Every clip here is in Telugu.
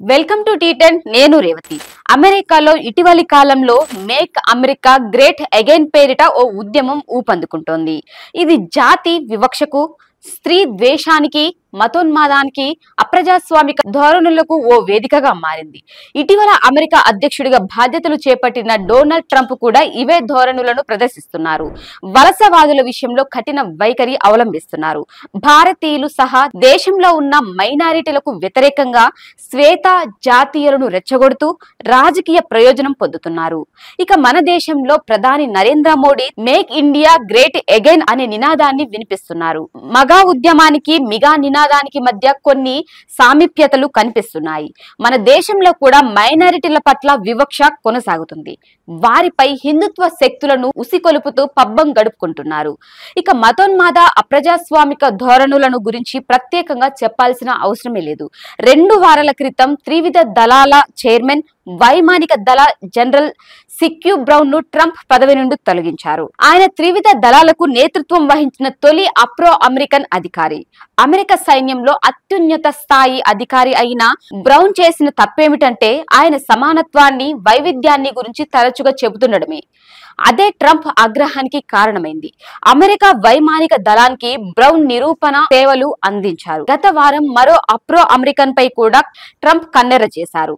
వెల్కమ్ టు టీ10 నేను రేవతి. అమెరికాలో ఇటీవలి కాలంలో మేక్ అమెరికా గ్రేట్ అగైన్ పేరిట ఓ ఉద్యమం ఊపందుకుంటోంది. ఇది జాతి వివక్షకు, స్త్రీ ద్వేషానికి, మతోన్మాదానికి, అప్రజాస్వామిక ధోరణులకు ఓ వేదికగా మారింది. ఇటీవల అమెరికా అధ్యక్షుడిగా బాధ్యతలు చేపట్టిన డొనాల్డ్ ట్రంప్ కూడా ఇవే ధోరణులను ప్రదర్శిస్తున్నారు. వలసవాదుల విషయంలో కఠిన వైఖరి అవలంబిస్తున్నారు. భారతీయులు సహా దేశంలో ఉన్న మైనారిటీలకు వ్యతిరేకంగా శ్వేత జాతీయులను రెచ్చగొడుతూ రాజకీయ ప్రయోజనం పొందుతున్నారు. ఇక మన దేశంలో ప్రధాని Narendra Modi make India great again అనే నినాదాన్ని వినిపిస్తున్నారు. మగా ఉద్యమానికి, మిగా నినాదానికి మధ్య కొన్ని సామీప్యతలు కనిపిస్తున్నాయి. మన దేశంలో కూడా మైనారిటీల పట్ల వివక్ష కొనసాగుతుంది. వారిపై హిందుత్వ శక్తులను ఉసికొలుపుతూ పబ్బం గడుపుకుంటున్నారు. ఇక మతోన్మాద, అప్రజాస్వామిక ధోరణులను గురించి ప్రత్యేకంగా చెప్పాల్సిన అవసరమే లేదు. 2 వారాల క్రితం త్రివిధ దళాల చైర్మన్, వైమానిక దళ జనరల్ సిక్యూ బ్రౌన్ ను ట్రంప్ పదవి నుండి తొలగించారు. ఆయన త్రివిధ దళాలకు నేతృత్వం వహించిన తొలి అప్రో అమెరికన్ అధికారి. అమెరికా సైన్యంలో అత్యున్నత స్థాయి అధికారి అయిన బ్రౌన్ చేసిన తప్పేమిటంటే ఆయన సమానత్వాన్ని, వైవిధ్యాన్ని గురించి తరచుగా చెబుతుండడమే. అదే ట్రంప్ ఆగ్రహానికి కారణమైంది. అమెరికా వైమానిక దళానికి బ్రౌన్ నిరూపణ సేవలు అందించారు. గత వారం మరో అప్రో అమెరికన్ పై కూడా ట్రంప్ కన్నెర్ర చేశారు.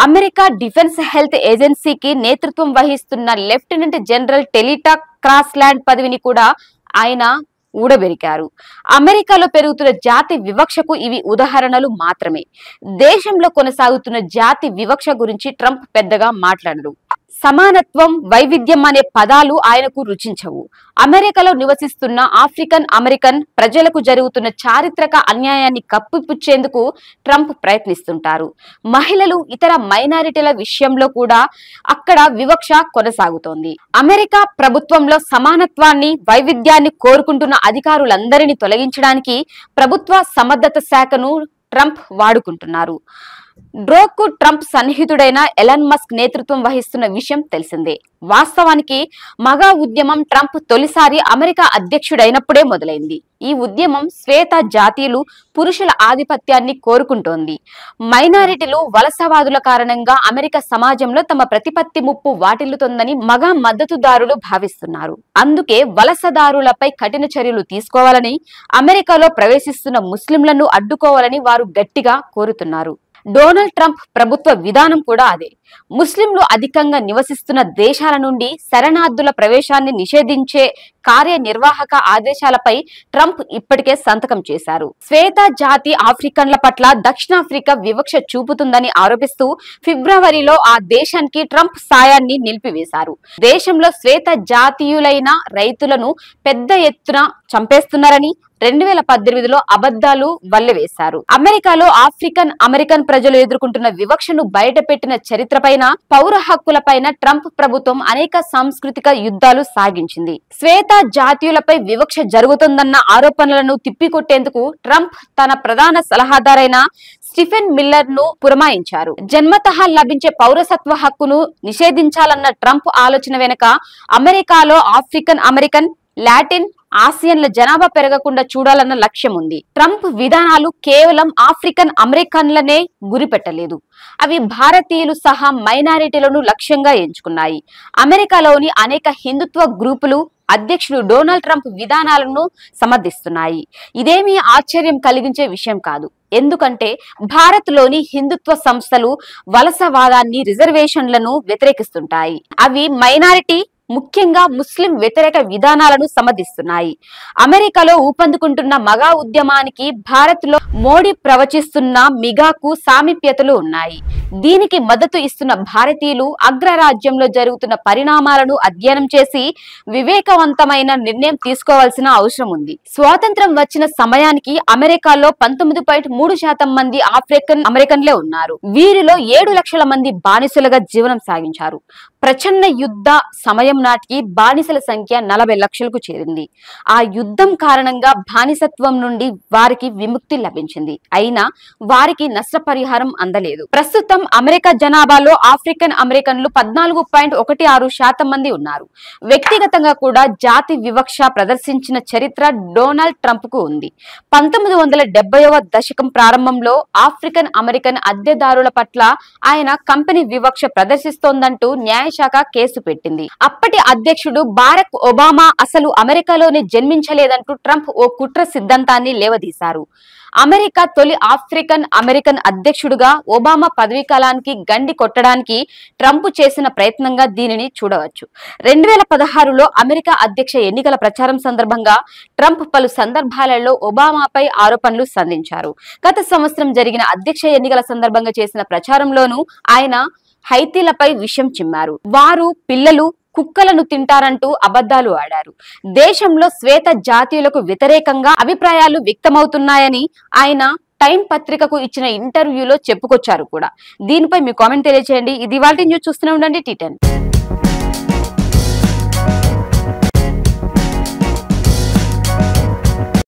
అమెరికా డిఫెన్స్ హెల్త్ ఏజెన్సీకి నేతృత్వం వహిస్తున్న లెఫ్టినెంట్ జనరల్ టెలిటా క్రాస్లాండ్ పదవిని కూడా ఆయన ఊడబెరికారు. అమెరికాలో పెరుగుతున్న జాతి వివక్షకు ఇవి ఉదాహరణలు మాత్రమే. దేశంలో కొనసాగుతున్న జాతి వివక్ష గురించి ట్రంప్ పెద్దగా మాట్లాడరు. సమానత్వం, వైవిధ్యం అనే పదాలు ఆయనకు రుచించవు. అమెరికాలో నివసిస్తున్న ఆఫ్రికన్ అమెరికన్ ప్రజలకు జరుగుతున్న చారిత్రక అన్యాయాన్ని కప్పిపుచ్చేందుకు ట్రంప్ ప్రయత్నిస్తుంటారు. మహిళలు, ఇతర మైనారిటీల విషయంలో కూడా అక్కడ వివక్ష కొనసాగుతోంది. అమెరికా ప్రభుత్వంలో సమానత్వాన్ని, వైవిధ్యాన్ని కోరుకుంటున్న అధికారులందరినీ తొలగించడానికి ప్రభుత్వ సమర్థత శాఖను ట్రంప్ వాడుకుంటున్నారు. డ్రోకు ట్రంప్ సన్నిహితుడైన ఎలాన్ మస్క్ నేతృత్వం వహిస్తున్న విషయం తెలిసిందే. వాస్తవానికి మగా ఉద్యమం ట్రంప్ తొలిసారి అమెరికా అధ్యక్షుడైనప్పుడే మొదలైంది. ఈ ఉద్యమం శ్వేత జాతీయులు, పురుషుల ఆధిపత్యాన్ని కోరుకుంటోంది. మైనారిటీలు, వలసవాదుల కారణంగా అమెరికా సమాజంలో తమ ప్రతిపత్తి ముప్పు వాటిల్లుతోందని మగా మద్దతుదారులు భావిస్తున్నారు. అందుకే వలసదారులపై కఠిన చర్యలు తీసుకోవాలని, అమెరికాలో ప్రవేశిస్తున్న ముస్లింలను అడ్డుకోవాలని వారు గట్టిగా కోరుతున్నారు. డొనాల్డ్ ట్రంప్ ప్రభుత్వ విధానం కూడా అదే. ముస్లింలు అధికంగా నివసిస్తున్న దేశాల నుండి శరణార్థుల ప్రవేశాన్ని నిషేధించే కార్యనిర్వాహక ఆదేశాలపై ట్రంప్ ఇప్పటికే సంతకం చేశారు. శ్వేత జాతి ఆఫ్రికన్ల పట్ల దక్షిణాఫ్రికా వివక్ష చూపుతుందని ఆరోపిస్తూ ఫిబ్రవరిలో ఆ దేశానికి ట్రంప్ సాయాన్ని నిలిపివేశారు. దేశంలో శ్వేత జాతీయులైన రైతులను పెద్ద ఎత్తున చంపేస్తున్నారని 2018లో అబద్ధాలు వల్లెవేశారు. అమెరికాలో ఆఫ్రికన్ అమెరికన్ ప్రజలు ఎదుర్కొంటున్న వివక్షను బయటపెట్టిన చరిత్రపైన, పౌర హక్కులపైన ట్రంప్ ప్రభుత్వం అనేక సాంస్కృతిక యుద్ధాలు సాగించింది. శ్వేత జాతీయులపై వివక్ష జరుగుతుందన్న ఆరోపణలను తిప్పికొట్టేందుకు ట్రంప్ తన ప్రధాన సలహాదారైన స్టీఫెన్ మిల్లర్ ను పురమాయించారు. జన్మతః లభించే పౌరసత్వ హక్కును నిషేధించాలన్న ట్రంప్ ఆలోచన వెనుక అమెరికాలో ఆఫ్రికన్ అమెరికన్, లాటిన్, ఆసియన్ల జనాభా పెరగకుండా చూడాలన్న లక్ష్యం ఉంది. ట్రంప్ విధానాలు కేవలం ఆఫ్రికన్ అమెరికన్లనే గురిపెట్టలేదు. అవి భారతీయులు సహా మైనారిటీలను లక్ష్యంగా ఎంచుకున్నాయి. అమెరికాలోని అనేక హిందుత్వ గ్రూపులు అధ్యక్షుడు డొనాల్డ్ ట్రంప్ విధానాలను సమర్థిస్తున్నాయి. ఇదేమీ ఆశ్చర్యం కలిగించే విషయం కాదు. ఎందుకంటే భారత్లోని హిందుత్వ సంస్థలు వలసవాదాన్ని, రిజర్వేషన్లను వ్యతిరేకిస్తుంటాయి. అవి మైనారిటీ, ముఖ్యంగా ముస్లిం వ్యతిరేక విధానాలను సమర్థిస్తున్నాయి. అమెరికాలో ఊపందుకుంటున్న మగా ఉద్యమానికి భారత్ లో మోడీ ప్రవచిస్తున్న మిగాకు సామీప్యతలు ఉన్నాయి. దీనికి మద్దతు ఇస్తున్న భారతీయులు అగ్రరాజ్యంలో జరుగుతున్న పరిణామాలను అధ్యయనం చేసి వివేకవంతమైన నిర్ణయం తీసుకోవాల్సిన అవసరం ఉంది. స్వాతంత్రం వచ్చిన సమయానికి అమెరికాలో 19.3% మంది ఆఫ్రికన్ అమెరికన్లే ఉన్నారు. వీరిలో 7 లక్షల మంది బానిసలుగా జీవనం సాగించారు. ప్రచండ యుద్ధ సమయం నాటికి బానిసల సంఖ్య 40 లక్షలకు చేరింది. ఆ యుద్ధం కారణంగా బానిసత్వం నుండి వారికి విముక్తి లభించింది. అయినా వారికి నష్టపరిహారం అందలేదు. ప్రస్తుతం మొత్తం అమెరికా జనాభాలో ఆఫ్రికన్ అమెరికన్లు 14.16% మంది ఉన్నారు. వ్యక్తిగతంగా కూడా జాతి వివక్ష ప్రదర్శించిన చరిత్ర డొనాల్డ్ ట్రంప్ కు ఉంది. 1970వ దశకం ప్రారంభంలో ఆఫ్రికన్ అమెరికన్ అద్దెదారుల పట్ల ఆయన కంపెనీ వివక్ష ప్రదర్శిస్తోందంటూ న్యాయశాఖ కేసు పెట్టింది. అప్పటి అధ్యక్షుడు బారక్ ఒబామా అసలు అమెరికాలోనే జన్మించలేదంటూ ట్రంప్ ఓ కుట్ర సిద్ధాంతాన్ని లేవదీశారు. అమెరికా తొలి ఆఫ్రికన్ అమెరికన్ అధ్యక్షుడుగా ఒబామా పదవీ కాలానికి గండి కొట్టడానికి ట్రంప్ చేసిన ప్రయత్నంగా దీనిని చూడవచ్చు. 2016లో అమెరికా అధ్యక్ష ఎన్నికల ప్రచారం సందర్భంగా ట్రంప్ పలు సందర్భాలలో ఒబామాపై ఆరోపణలు సంధించారు. గత సంవత్సరం జరిగిన అధ్యక్ష ఎన్నికల సందర్భంగా చేసిన ప్రచారంలోనూ ఆయన హైతీలపై విషం చిమ్మారు. వారు పిల్లలు కుక్కలను తింటారంటూ అబద్ధాలు ఆడారు. దేశంలో శ్వేత జాతీయులకు వ్యతిరేకంగా అభిప్రాయాలు వ్యక్తమవుతున్నాయని ఆయన టైం పత్రికకు ఇచ్చిన ఇంటర్వ్యూలో చెప్పుకొచ్చారు కూడా. దీనిపై మీ కామెంట్ తెలియజేయండి. ఇది ఇవాల్టి న్యూస్. చూస్తూనే ఉండండి T10.